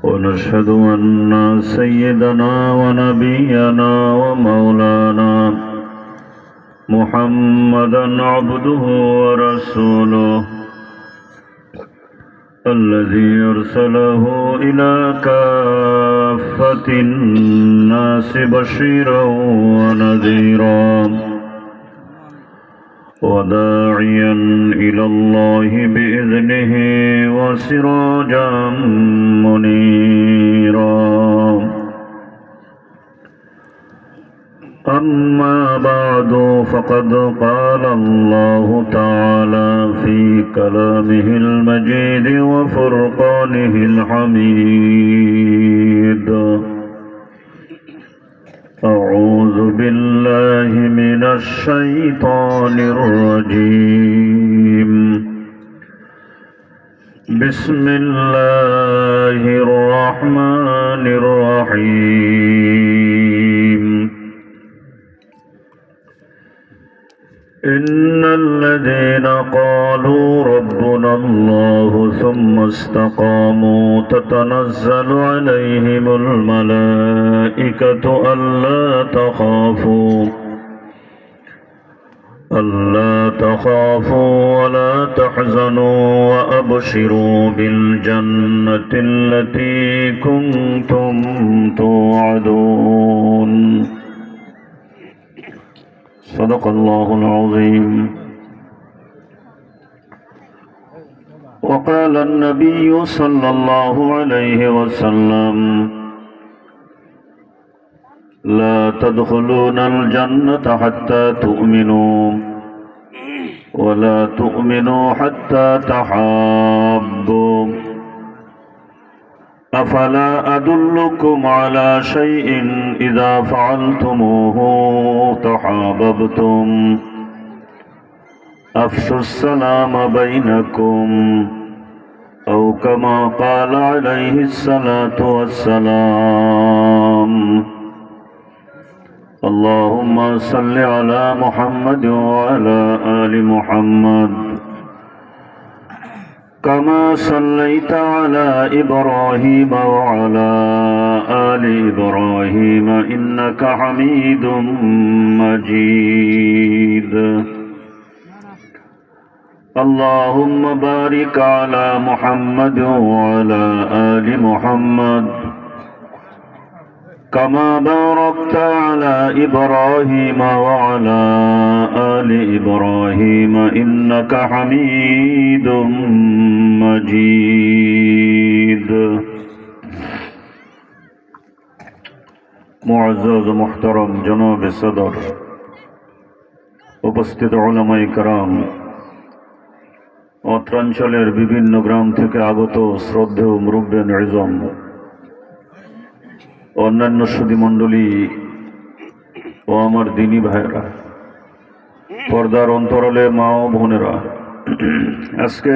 ونشهد أن سيدنا ونبينا ومولانا محمدا عبده ورسوله الذي أرسله إلى كافة الناس بشيرا ونذيرا وداعيا إلى الله بإذنه وسراجا منيرا. أما بعد فقد قال الله تعالى في كلامه المجيد وفرقانه الحميد: أعوذ بالله من الشيطان الرجيم. بسم الله الرحمن الرحيم. إن الذين قالوا ربنا الله ثم استقاموا تتنزل عليهم الملائكة ألا تخافوا ولا تحزنوا وأبشروا بالجنة التي كنتم توعدون. صدق الله العظيم. وقال النبي صلى الله عليه وسلم: لا تدخلون الجنة حتى تؤمنوا ولا تؤمنوا حتى تحابوا. أفلا أدلكم على شيء إذا فعلتموه تحاببتم؟ أفشوا السلام بينكم، أو كما قال عليه الصلاة والسلام. اللهم صل على محمد وعلى آل محمد كما صليت على إبراهيم وعلى آل إبراهيم إنك حميد مجيد. اللهم بارك على محمد وعلى آل محمد كما باركت على إبراهيم وعلى آل إبراهيم إنك حميد مجيد. معزز محترم جناب صدر، উপস্থিত উলামায়ে কেরাম, অত্রাঞ্চলের বিভিন্ন গ্রাম থেকে আগত শ্রদ্ধেয় মুরব্বিয়ান ইজম, অন্যান্য সুধী মণ্ডলী ও আমার দিনী ভাইরা, পর্দার অন্তরালে মা ও বোনেরা, আজকে